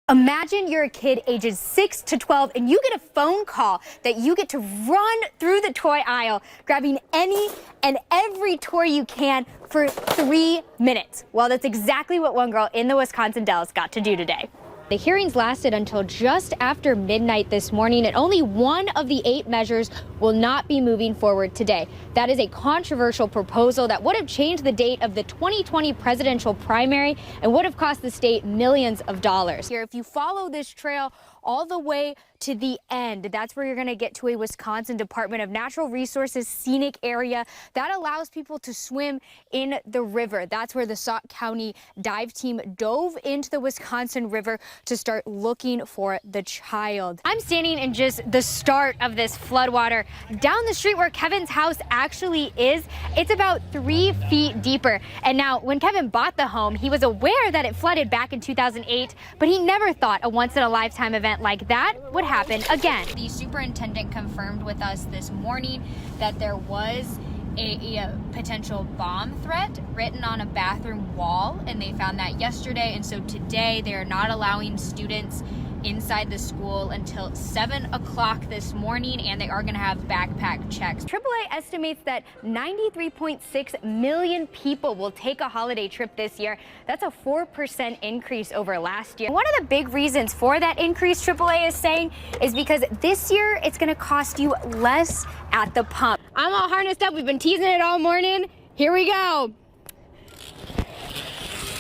Imagine you're a kid ages 6 to 12 and you get a phone call that you get to run through the toy aisle, grabbing any and every toy you can for 3 minutes. Well, that's exactly what one girl in the Wisconsin Dells got to do today. The hearings lasted until just after midnight this morning, and only one of the 8 measures will not be moving forward today. That is a controversial proposal that would have changed the date of the 2020 presidential primary and would have cost the state millions of dollars. Here, if you follow this trail all the way to the end, that's where you're going to get to a Wisconsin Department of Natural Resources scenic area that allows people to swim in the river. That's where the Sauk County dive team dove into the Wisconsin River to start looking for the child. I'm standing in just the start of this floodwater. Down the street where Kevin's house actually is, it's about 3 feet deeper. And now, when Kevin bought the home, he was aware that it flooded back in 2008, but he never thought a once-in-a-lifetime event like that would happen again. The superintendent confirmed with us this morning that there was a potential bomb threat written on a bathroom wall, and they found that yesterday. And so today they are not allowing students inside the school until 7 o'clock this morning, and they are going to have backpack checks. AAA estimates that 93.6 million people will take a holiday trip this year. That's a 4% increase over last year. One of the big reasons for that increase, AAA is saying, is because this year it's going to cost you less at the pump. I'm all harnessed up. We've been teasing it all morning. Here we go.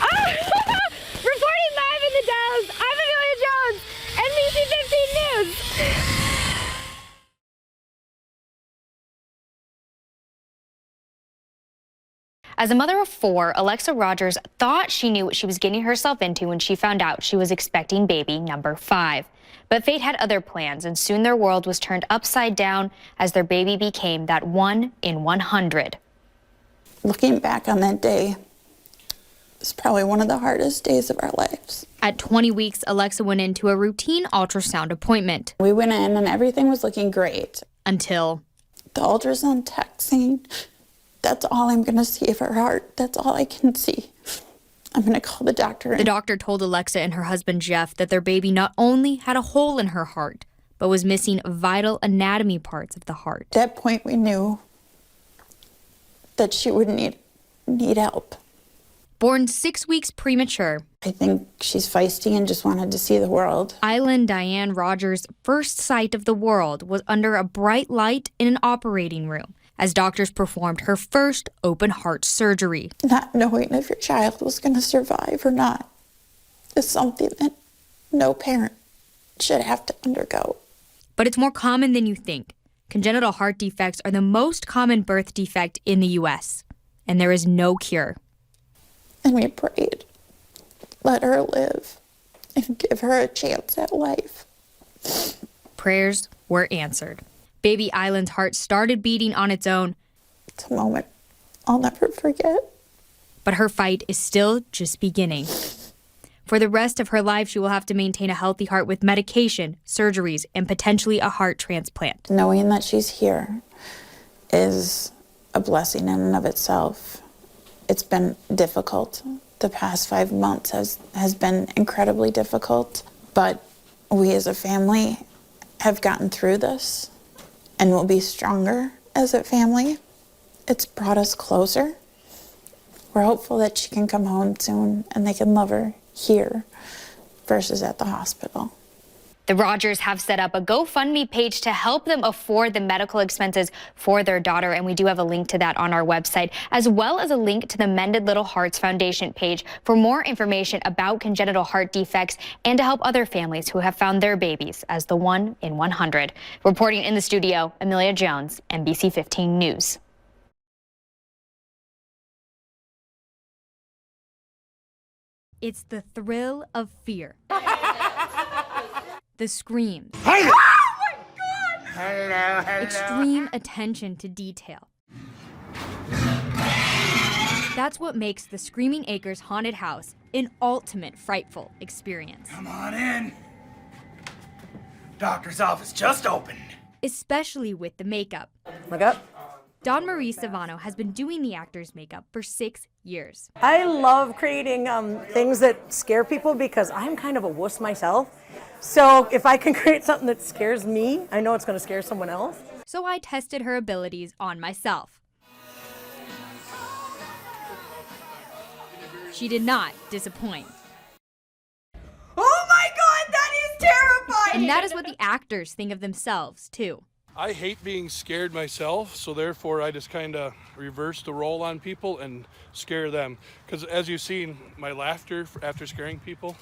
Oh! Reporting live in the Dells, I'm Amelia Jones, NBC 15 News. As a mother of 4, Alexa Rogers thought she knew what she was getting herself into when she found out she was expecting baby number 5. But fate had other plans, and soon their world was turned upside down as their baby became that 1 in 100. Looking back on that day, it's probably one of the hardest days of our lives. At 20 weeks, Alexa went into a routine ultrasound appointment. We went in and everything was looking great. Until the ultrasound tech saying, that's all I'm going to see of her heart. That's all I can see. I'm going to call the doctor. The doctor told Alexa and her husband Jeff that their baby not only had a hole in her heart, but was missing vital anatomy parts of the heart. At that point, we knew that she would need help. Born 6 weeks premature, I think she's feisty and just wanted to see the world. Island Diane Rogers' first sight of the world was under a bright light in an operating room as doctors performed her first open heart surgery. Not knowing if your child was going to survive or not is something that no parent should have to undergo. But it's more common than you think. Congenital heart defects are the most common birth defect in the U.S., and there is no cure. And we prayed, let her live and give her a chance at life. Prayers were answered. Baby Island's heart started beating on its own. It's a moment I'll never forget. But her fight is still just beginning. For the rest of her life, she will have to maintain a healthy heart with medication, surgeries, and potentially a heart transplant. Knowing that she's here is a blessing in and of itself. It's been difficult. The past 5 months has been incredibly difficult, but we as a family have gotten through this and will be stronger as a family. It's brought us closer. We're hopeful that she can come home soon and they can love her here versus at the hospital. The Rogers have set up a GoFundMe page to help them afford the medical expenses for their daughter, and we do have a link to that on our website, as well as a link to the Mended Little Hearts Foundation page for more information about congenital heart defects and to help other families who have found their babies as the 1 in 100. Reporting in the studio, Amelia Jones, NBC 15 News. It's the thrill of fear. The screams. Oh my God! Hello. Extreme attention to detail. That's what makes the Screaming Acres Haunted House an ultimate frightful experience. Come on in. Doctor's office just opened. Especially with the makeup. Look up. Dawn Marie Savano has been doing the actor's makeup for 6 years. I love creating things that scare people because I'm kind of a wuss myself. So if I can create something that scares me, I know it's going to scare someone else. So I tested her abilities on myself. She did not disappoint. Oh my God, that is terrifying! And that is what the actors think of themselves, too. I hate being scared myself, so therefore I just kind of reverse the role on people and scare them. Because as you've seen, my laughter after scaring people,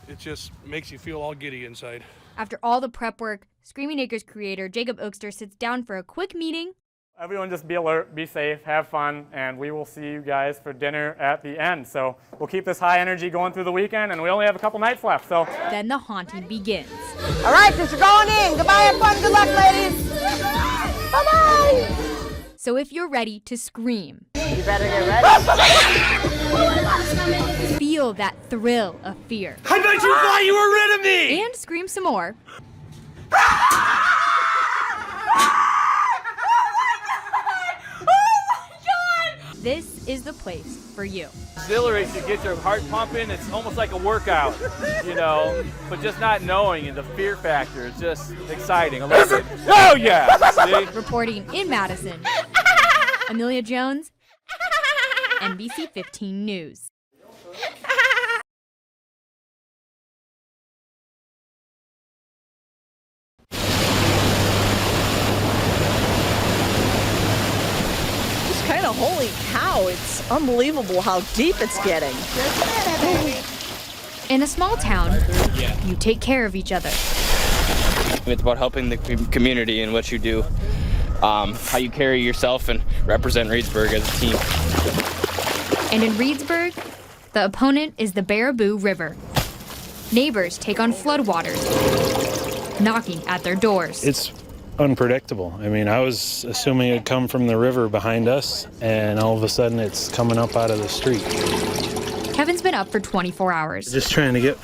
it just makes you feel all giddy inside. After all the prep work, Screaming Acres creator Jacob Oakster sits down for a quick meeting. Everyone just be alert, be safe, have fun, and we will see you guys for dinner at the end. So we'll keep this high energy going through the weekend, and we only have a couple nights left, so. Then the haunting begins. All right, since you're going in, goodbye, have fun, good luck, ladies. Bye-bye. So if you're ready to scream, You better get ready. feel that thrill of fear, I bet you thought you were rid of me! and scream some more, this is the place for you. Exhilarates you, get your heart pumping. It's almost like a workout, you know, but just not knowing, and the fear factor is just exciting. I love it. Oh yeah! See? Reporting in Madison, Amelia Jones, NBC 15 News. Kind of holy cow, it's unbelievable how deep it's getting. In a small town, you take care of each other. It's about helping the community and what you do, how you carry yourself and represent Reedsburg as a team. And in Reedsburg, the opponent is the Baraboo River. Neighbors take on floodwaters, knocking at their doors. It's unpredictable. I mean, I was assuming it'd come from the river behind us, and all of a sudden it's coming up out of the street. Kevin's been up for 24 hours. Just trying to get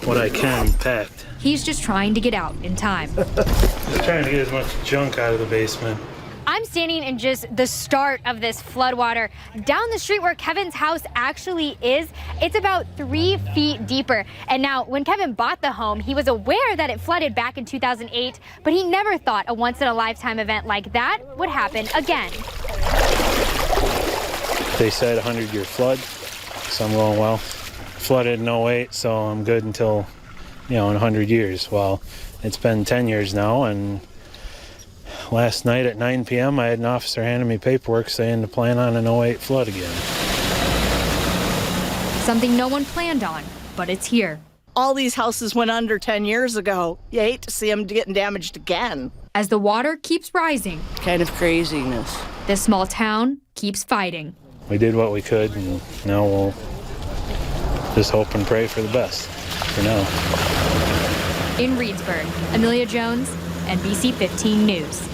what I can packed. He's just trying to get out in time. Just trying to get as much junk out of the basement. I'm standing in just the start of this floodwater. Down the street where Kevin's house actually is, it's about 3 feet deeper. And now, when Kevin bought the home, he was aware that it flooded back in 2008, but he never thought a once-in-a-lifetime event like that would happen again. They said 100-year flood, so I'm going, well, flooded in 08, so I'm good until, in 100 years. Well, it's been 10 years now, and last night at 9 p.m., I had an officer handing me paperwork saying to plan on an 08 flood again. Something no one planned on, but it's here. All these houses went under 10 years ago. You hate to see them getting damaged again. As the water keeps rising, Kind of craziness. this small town keeps fighting. We did what we could, and now we'll just hope and pray for the best for now. In Reedsburg, Amelia Jones, NBC 15 News.